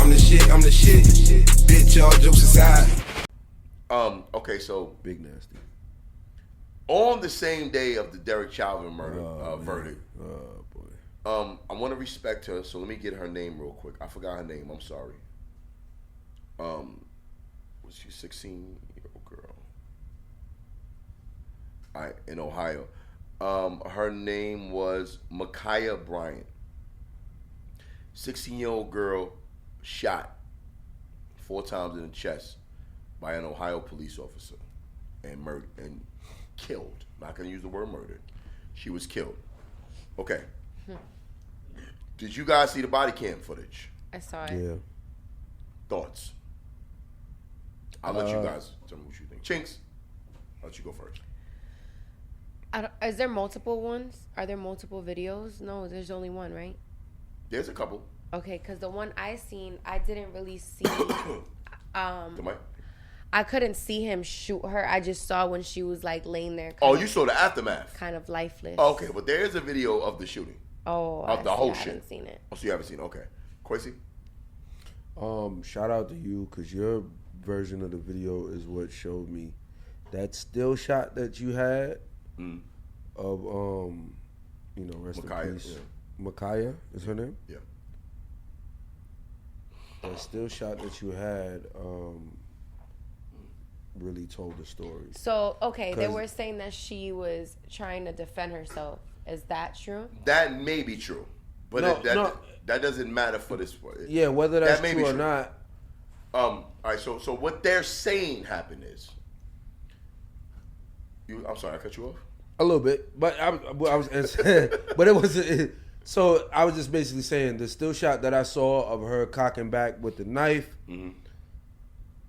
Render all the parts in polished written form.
I'm the shit, I'm the shit. Bitch, all jokes aside. Okay, so Big nasty. on the same day of the Derek Chauvin murder verdict, Oh boy. I want to respect her, so let me get her name real quick. I forgot her name. I'm sorry. Was she 16-year-old girl? In Ohio. Her name was Micaiah Bryant. 16-year-old girl shot 4 times in the chest by an Ohio police officer and murdered and killed. Not gonna use the word murdered. She was killed. Okay. Did you guys see the body cam footage? I saw it. Yeah. Thoughts? I'll let you guys tell me what you think. Chinks, I'll let you go first. Is there multiple ones? Are there multiple videos? No, there's only one, right? There's a couple. Okay, because the one I seen, I didn't really see. The mic? I couldn't see him shoot her. I just saw when she was like laying there. You saw the aftermath. Kind of lifeless. Okay, but there is a video of the shooting. Of the whole shit. I haven't seen it. Oh, so you haven't seen it? Okay. Quasi? Shout out to you because your version of the video is what showed me that still shot that you had of rest Micaiah, in peace. yeah. Micaiah is her name? Yeah. That still shot that you had really told the story. So, okay, they were saying that she was trying to defend herself. Is that true? That may be true. But that doesn't matter for this. Yeah, whether that's that true or not. All right, so what they're saying happened is, I'm sorry, I cut you off. A little bit, but I was, but it was. So I was just basically saying the still shot that I saw of her cocking back with the knife. Mm-hmm.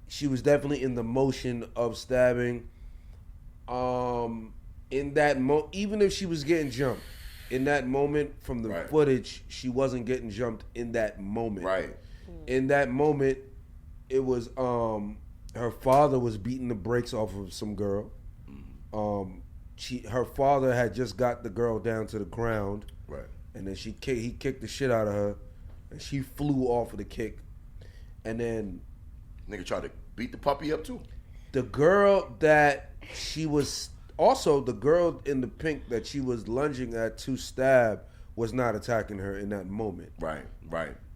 She was definitely in the motion of stabbing. In that even if she was getting jumped, in that moment from the footage, she wasn't getting jumped in that moment. Right. In that moment, it was her father was beating the brakes off of some girl. Her father had just got the girl down to the ground. Right. And then he kicked the shit out of her, and she flew off of the kick. And then nigga tried to beat the puppy up too. The girl that she was also the girl in the pink that she was lunging at to stab was not attacking her in that moment. Right.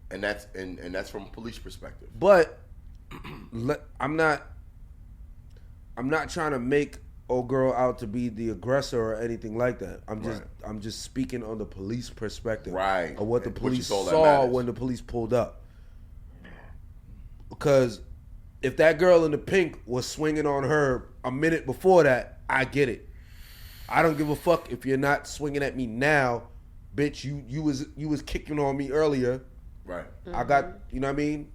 And that's from a police perspective. But I'm not trying to make old girl out to be the aggressor or anything like that. I'm just speaking on the police perspective of what the police saw when the police pulled up. Because if that girl in the pink was swinging on her a minute before that, I get it. I don't give a fuck if you're not swinging at me now, bitch. You was kicking on me earlier. Right. Mm-hmm. I got, you know what I mean?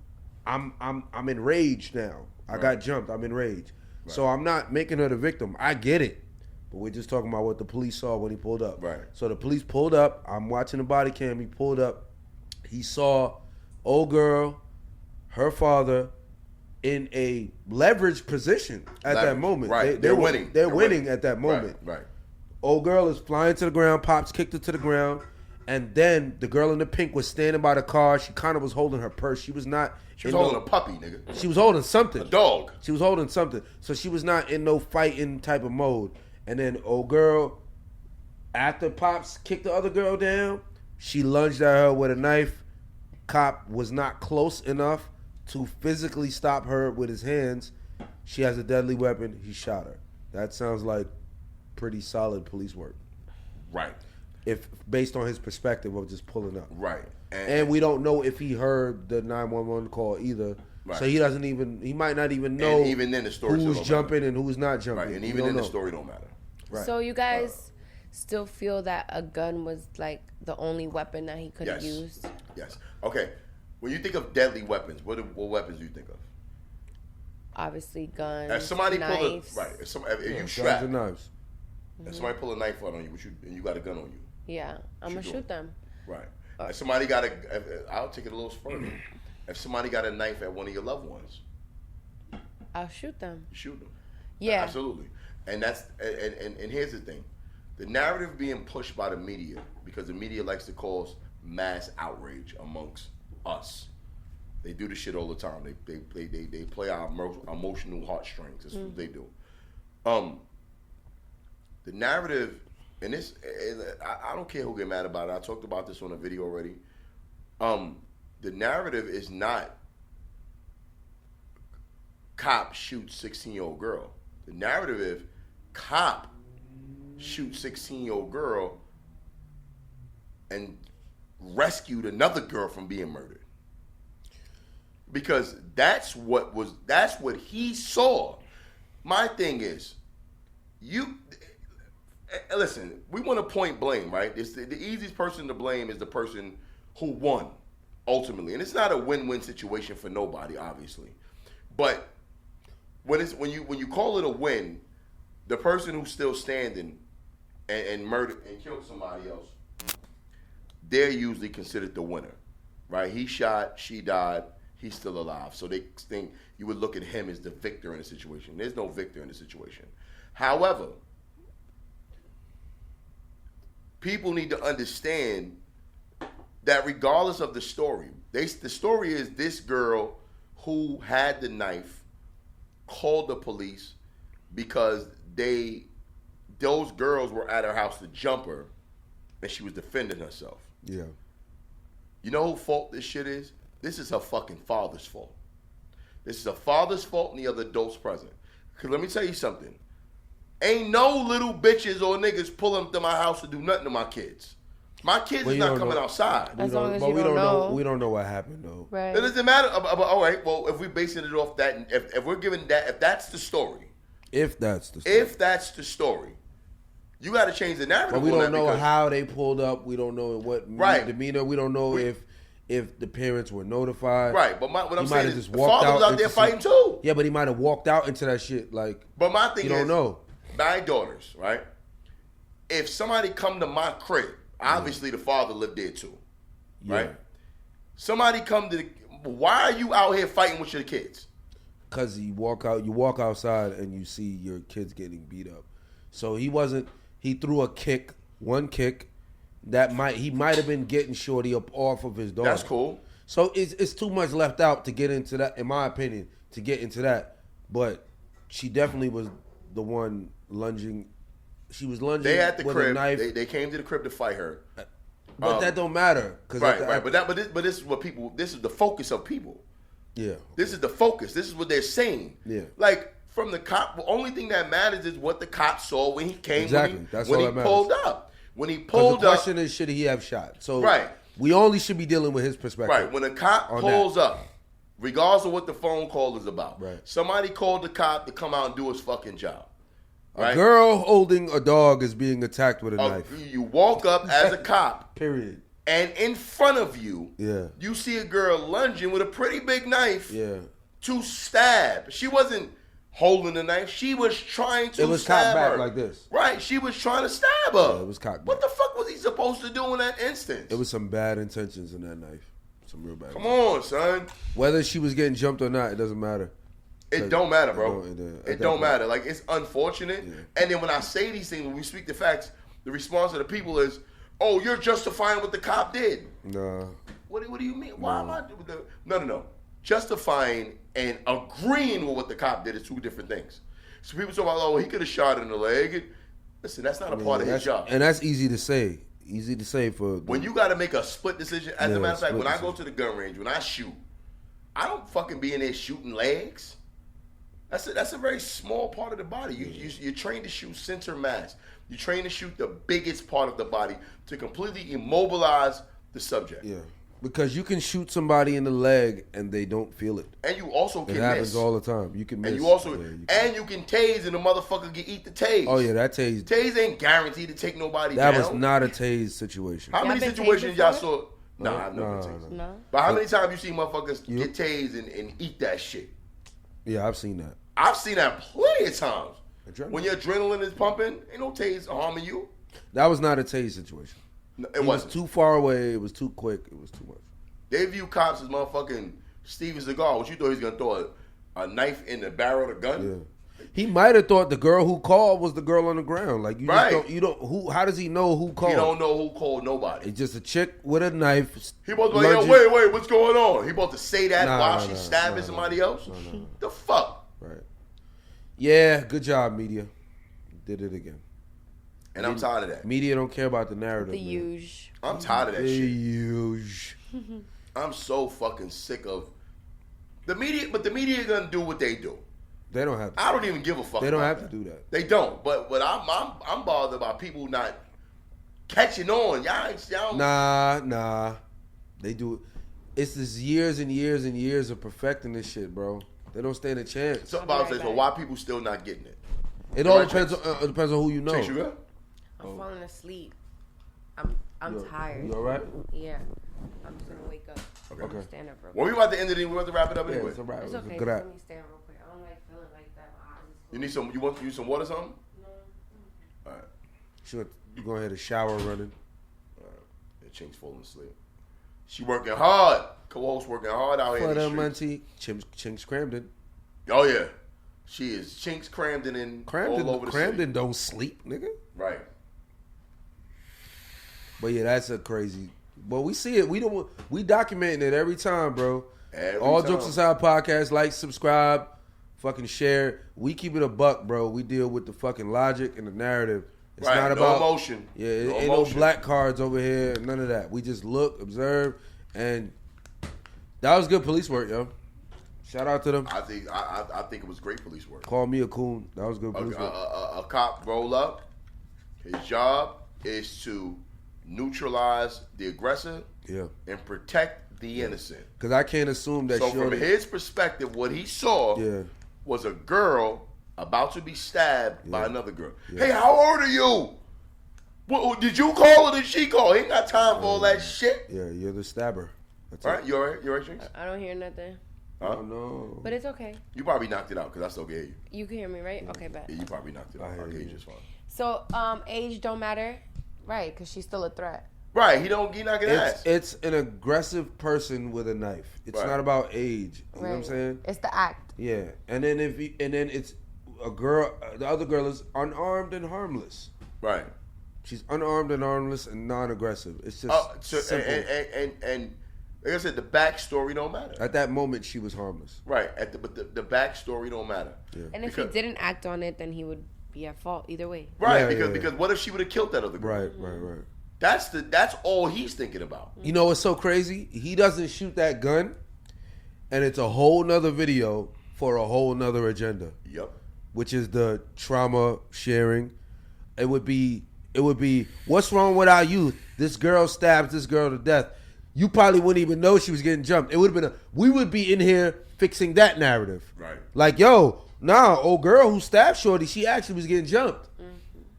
I'm enraged now. I got jumped. I'm enraged. Right. So I'm not making her the victim. I get it. But we're just talking about what the police saw when he pulled up. Right. So the police pulled up. I'm watching the body cam. He pulled up. He saw old girl, her father, in a leveraged position at that moment. Right. They're winning. They're winning at that moment. Right. Old girl is flying to the ground. Pops kicked her to the ground. And then the girl in the pink was standing by the car. She kind of was holding her purse. She was not. She was holding a puppy, nigga. She was holding something. A dog. She was holding something. So she was not in no fighting type of mode. And then old girl, after Pops kicked the other girl down, she lunged at her with a knife. Cop was not close enough to physically stop her with his hands. She has a deadly weapon. He shot her. That sounds like pretty solid police work. Right. If based on his perspective of just pulling up. Right. And we don't know if he heard the 911 call either. Right. So he might not even know and even then the story who's jumping and who's not jumping. Right. And even then the story don't matter. Right. So you guys still feel that a gun was like the only weapon that he could have used? Yes. Okay. When you think of deadly weapons, what weapons do you think of? Obviously guns, if somebody knives. If you strapped, and knives. If somebody pull a knife out on you, and you got a gun on you. Yeah, I'm going to shoot them. Right. If somebody got I'll take it a little further. If somebody got a knife at one of your loved ones, I'll shoot them. You shoot them. Yeah. Absolutely. And that's and here's the thing. The narrative being pushed by the media, because the media likes to cause mass outrage amongst us. They do this shit all the time. They play our emotional heartstrings. That's what they do. The narrative, and this, I don't care who get mad about it. I talked about this on a video already. The narrative is not cop shoots 16-year-old girl. The narrative is cop shoots 16-year-old girl and rescued another girl from being murdered. Because that's what he saw. My thing is, listen, we want to point blame, right? It's the easiest person to blame is the person who won, ultimately. And it's not a win-win situation for nobody, obviously. But when you call it a win, the person who's still standing and murdered and killed somebody else, they're usually considered the winner, right? He shot, she died, he's still alive. So they think you would look at him as the victor in the situation. There's no victor in the situation. However, people need to understand that regardless of the story, the story is this girl who had the knife called the police because those girls were at her house to jump her and she was defending herself. Yeah. You know whose fault this shit is? This is her fucking father's fault. This is her father's fault and the other adults present. Because let me tell you something. Ain't no little bitches or niggas pulling up to my house to do nothing to my kids. My kids is not coming outside. As long as but you we don't know. We don't know what happened though. Right. It doesn't matter. All right. Well, if we're basing it off that, if we're giving that, if that's the story, If that's the story, you got to change the narrative. But we on don't that know because- how they pulled up. We don't know what demeanor. We don't know if the parents were notified. Right. But what I'm He might saying have is just the walked father was out out there into fighting too. Yeah, but he might have walked out into that shit like. But my thing you is, don't know. My daughters, right? If somebody come to my crib, obviously the father lived there too, right? Yeah. Somebody come to why are you out here fighting with your kids? Because you walk outside and you see your kids getting beat up. So he threw one kick he might have been getting Shorty up off of his daughter. That's cool. So it's too much left out to get into that, in my opinion, to get into that. But she definitely was the one lunging. She was lunging They at the with crib. a knife. They came to the crib to fight her. But that don't matter. Right. But this is what people. This is the focus of people. Yeah. This is the focus. This is what they're saying. Yeah. Like from the cop, the only thing that matters is what the cop saw when he came. Exactly. When he pulled up. When he pulled the up. question is, should he have shot? So right. We only should be dealing with his perspective. Right. When a cop pulls up, regardless of what the phone call is about, right. Somebody called the cop to come out and do his fucking job. Right? A girl holding a dog is being attacked with a knife. You walk up as a cop. Period. And in front of you, yeah, you see a girl lunging with a pretty big knife. Yeah. To stab. She wasn't holding the knife. She was trying to stab her. It was cocked back like this. Right. She was trying to stab her. Yeah, it was cocked back. What the fuck was he supposed to do in that instance? It was some bad intentions in that knife. Some real bad. Come on, son. Whether she was getting jumped or not, it doesn't matter. It don't matter, bro. It don't matter. Like, it's unfortunate. Yeah. And then when I say these things, when we speak the facts, the response of the people is, oh, you're justifying what the cop did. Nah. What do you mean? Why am I doing that? No. Justifying and agreeing with what the cop did is two different things. So people talk about, oh, he could have shot her in the leg. Listen, that's not a part of his job. And that's easy to say. Easy to say for... When you got to make a split decision. As a matter of fact, when I go to the gun range, when I shoot, I don't fucking be in there shooting legs. That's a very small part of the body. You're trained to shoot center mass. You're trained to shoot the biggest part of the body to completely immobilize the subject. Yeah. Because you can shoot somebody in the leg and they don't feel it. And you also can miss. It happens all the time. You can miss. And you also you can tase and the motherfucker can eat the tase. Oh yeah, that tase. Tase ain't guaranteed to take nobody down. That was not a tase situation. How many situations y'all saw? Nah, I've never tased. No. But how many times you see motherfuckers get tased and eat that shit? Yeah, I've seen that. I've seen that plenty of times. Adrenaline. When your adrenaline is pumping, ain't no tase harming you. That was not a tase situation. No, it was too far away. It was too quick. It was too much. They view cops as motherfucking Steven Seagal. What you thought he was gonna throw a knife in the barrel of the gun? Yeah. He might have thought the girl who called was the girl on the ground. Like you Right. just don't. You don't. Who? How does he know who called? He don't know who called nobody. It's just a chick with a knife. He about to be like, yo, wait, what's going on? He about to say that while she's stabbing somebody else? No. The fuck? Right. Yeah. Good job, media. Did it again. And I'm tired of that. Media don't care about the narrative. The man. huge. I'm tired of that The shit. huge. I'm so fucking sick of the media. But the media gonna do what they do. They don't have to. I don't even give a fuck. They don't about have to do that. They don't. But I'm bothered about people not catching on. Y'all. Nah. They do. It's this years and years and years of perfecting this shit, bro. They don't stand a chance. Something about says, well, why people still not getting it? It all depends. It depends on who you know. Chase, you good? I'm falling asleep. I'm tired. You all right? Yeah. I'm just gonna wake up. Okay. Stand up real quick. Well, we about to end it. We about to wrap it up anyway. It's all right. It's It was a okay. good Just act. let me stand real quick. I don't like feeling like that. My eyes is You need some. You want some water, or something? No. All right. Sure. You go ahead and shower running. Yeah, Chink's falling asleep. She working hard. Co-host working hard out here For in the the streets. Muncie, Chinks Cramden. Oh yeah, she is Chinks Cramden in all over the Cramden city. don't sleep, nigga. Right. But yeah, that's a crazy. But we see it. We documenting it every time, bro. All time. jokes aside, podcast, like, subscribe, fucking share. We keep it a buck, bro. We deal with the fucking logic and the narrative. It's Right, not no about emotion. Yeah, it No ain't emotion. no black cards over here. None of that. We just look, observe, and that was good police work, yo. Shout out to them. I think it was great police work. Call me a coon. That was good A, police work. a cop roll up. His job is to neutralize the aggressor Yeah. and protect the innocent. Because I can't assume that So from shorty- his perspective, what he saw Yeah. was a girl about to be stabbed by another girl. Yeah. Hey, how old are you? What, did you call or did she call? He ain't got time for all that shit. Yeah, you're the stabber. That's All it. right, you all right? You all right, Jinx? I don't hear nothing. Huh? Oh, no. But it's okay. You probably knocked it out because I still gave you. You can hear me, right? Okay, bet. Yeah, you probably knocked it out. I hear I'll get you you. just fine. So, age don't matter, right? Because she's still a threat. Right, he not getting ass. It's an aggressive person with a knife. It's Right. not about age. You know what I'm saying? It's the act. Yeah. And then it's a girl. The other girl is unarmed and harmless. Right. She's unarmed and harmless and non-aggressive. It's just simple. And like I said, the backstory don't matter. At that moment, she was harmless. Right. But the backstory don't matter. Yeah. And if he didn't act on it, then he would be at fault either way. Right. Yeah, because what if she would have killed that other girl? Right. That's all he's thinking about. You know what's so crazy? He doesn't shoot that gun, and it's a whole nother video for a whole nother agenda. Yep. Which is the trauma sharing. It would be what's wrong with our youth? This girl stabs this girl to death. You probably wouldn't even know she was getting jumped. It would have been we would be in here fixing that narrative. Right. Like, yo, nah, old girl who stabbed Shorty, she actually was getting jumped.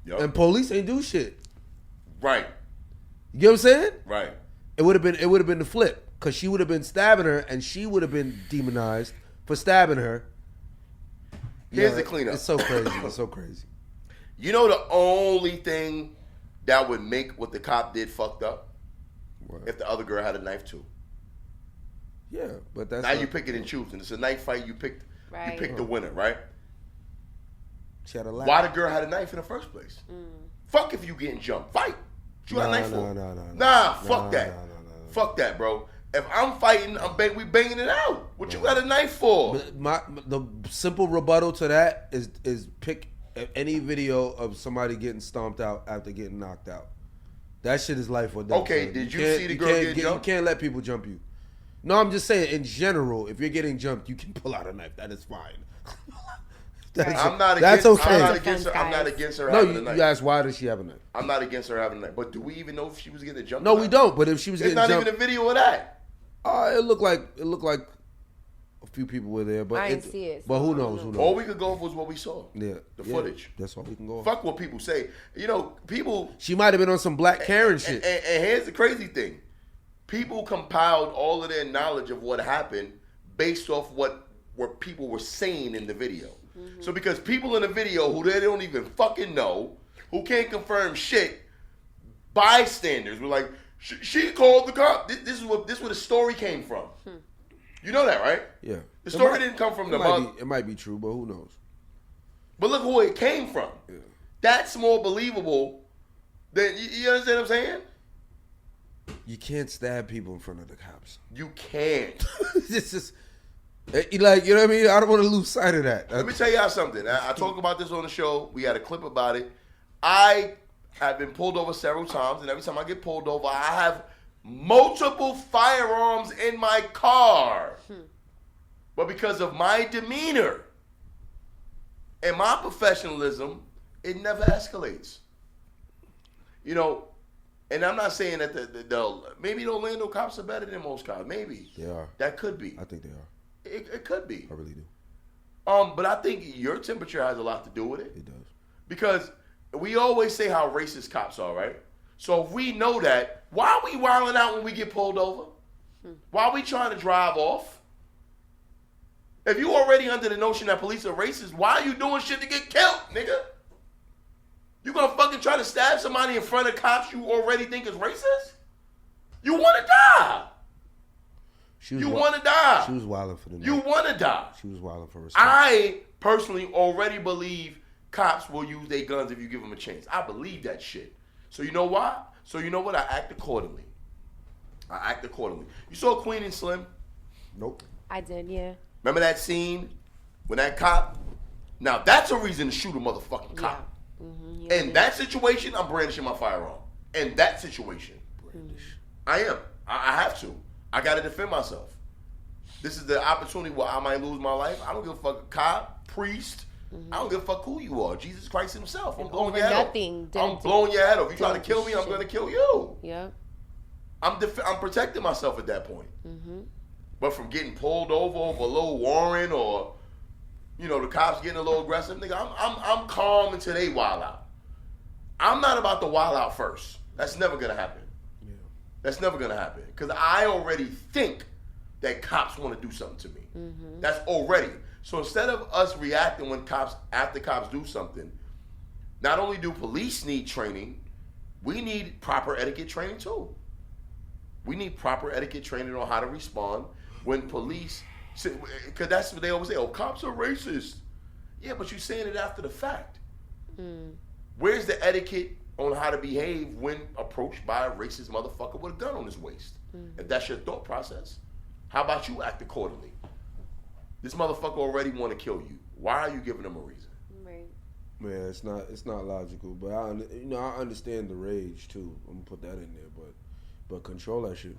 Yep. And police ain't do shit. Right. You get what I'm saying? Right. It would have been the flip. Cause she would have been stabbing her and she would have been demonized for stabbing her. Here's the cleanup. It's so crazy. It's so crazy. You know the only thing that would make what the cop did fucked up? What? If the other girl had a knife too. Yeah, but that's Now not- you pick it and choose, and it's a knife fight. You picked Right. the winner, right? She had a laugh. Why the girl had a knife in the first place? Fuck if you getting jumped. Fight. What you got a knife for? Nah, fuck that. Fuck that, bro. If I'm fighting, we banging it out. What you got a knife for? The simple rebuttal to that is pick any video of somebody getting stomped out after getting knocked out. That shit is life or death. Okay, son. did you can't- see the girl can't get jumped? You can't let people jump you. No, I'm just saying in general, if you're getting jumped, you can pull out a knife. That is fine. I'm not That's against, okay. I'm not against her. I'm not against her No, having a you knife. asked why does she have a knife? I'm not against her having a knife. But do we even know if she was getting jumped? No, or we not? don't. But if she was There's getting not jumped, even a video of that. it looked like a few people were there. But I didn't see it, But so who I don't knows? know. Who knows? All we could go off was what we saw. Yeah, The yeah, footage. That's all we can go. Fuck what people say. You know, people. She might have been on some Black Karen And, shit. and here's the crazy thing: people compiled all of their knowledge of what happened based off what people were saying in the video. So because people in the video who they don't even fucking know, who can't confirm shit, bystanders were like, she called the cop. This is where the story came from. You know that, right? Yeah. The story didn't come from the mother. It might be true, but who knows? But look who it came from. Yeah. That's more believable than, you understand what I'm saying? You can't stab people in front of the cops. You can't. It's just, like, you know what I mean? I don't want to lose sight of that. Let me tell y'all something. I talk about this on the show. We had a clip about it. I have been pulled over several times, and every time I get pulled over, I have multiple firearms in my car. But because of my demeanor and my professionalism, it never escalates. You know, and I'm not saying that maybe the Orlando cops are better than most cops. Maybe. They are. That could be. I think they are. It could be. I really do. But I think your temperature has a lot to do with it. It does. Because we always say how racist cops are, right? So if we know that, why are we wilding out when we get pulled over? Why are we trying to drive off? If you already under the notion that police are racist, why are you doing shit to get killed, nigga? You gonna fucking try to stab somebody in front of cops you already think is racist? You wanna die. You wanna die. She was wilding for the night. You wanna die. She was wilding for respect. I personally already believe cops will use their guns if you give them a chance. I believe that shit. So you know why? So you know what? I act accordingly. You saw Queen and Slim? Nope. I did, yeah. Remember that scene when that cop? Now that's a reason to shoot a motherfucking cop. Mm-hmm, In that situation, I'm brandishing my firearm. In that situation, I am. I have to. I got to defend myself. This is the opportunity where I might lose my life. I don't give a fuck, cop, priest. I don't give a fuck who you are. Jesus Christ himself. I'm blowing your head off. I'm blowing your head off. You try to kill me, I'm going to kill you. Yeah. I'm protecting myself at that point. Mm-hmm. But from getting pulled over a little warrant or, you know, the cops getting a little aggressive, nigga, I'm calm until they wild out. I'm not about to wild out first. That's never going to happen. Yeah. That's never going to happen. Because I already think that cops want to do something to me. Mm-hmm. That's already. So instead of us reacting after cops do something, not only do police need training, we need proper etiquette training too. We need proper etiquette training on how to respond when police, because that's what they always say, oh, cops are racist. Yeah, but you're saying it after the fact. Where's the etiquette on how to behave when approached by a racist motherfucker with a gun on his waist? If that's your thought process, how about you act accordingly? This motherfucker already want to kill you. Why are you giving him a reason? Right. Yeah, it's not logical, but I understand the rage too. I'm gonna put that in there, but control that shit.